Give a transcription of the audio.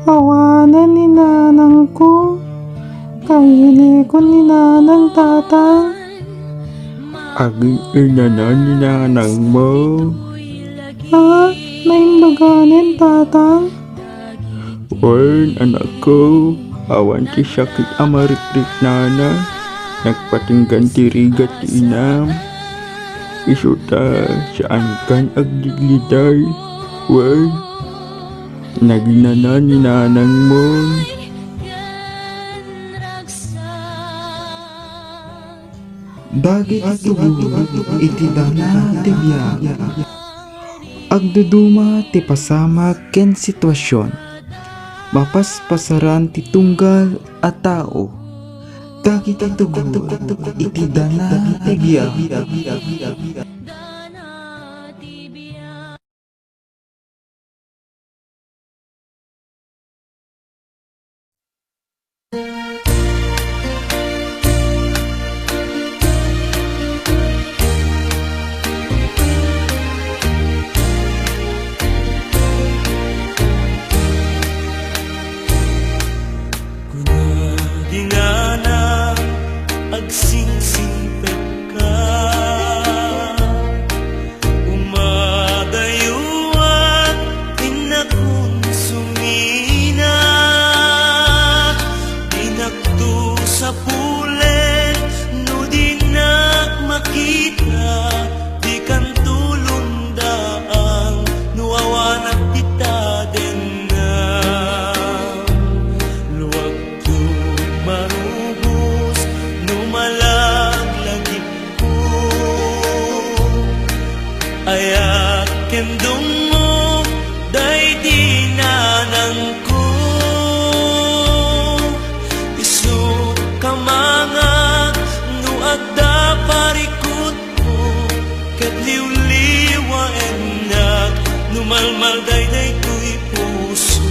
Awanan ni nanang ko, kahili ko ni nanang tatang. Aging ina na ni nanang mo. Ha? Naimbaganin tatang? Wen, anak ko, awan ti sakit amarikrik nana. Nagpatinggan ti rigat ti inam. Isuta, saan kan agdigliday? Wen, naginana ni nanang mo. Dagit itubo iti dana ti biag. Agduduma ti pasama ken sitwasyon. Mapaspasaran ti tunggal a tao. Dagit itubo iti dana ti biag. Dinana agsingsingpet ka, umadayuan inakun sumina, dinakto sa pulen no dinak makita, di kan tulundaan no awanak kita den na. Luwag to marubos no malaglagip ko, ayak kendong mo day dinanang ko. Isu kamanga no adda parikot ko, ket liwliwa enak no malmal day day ko'y puso.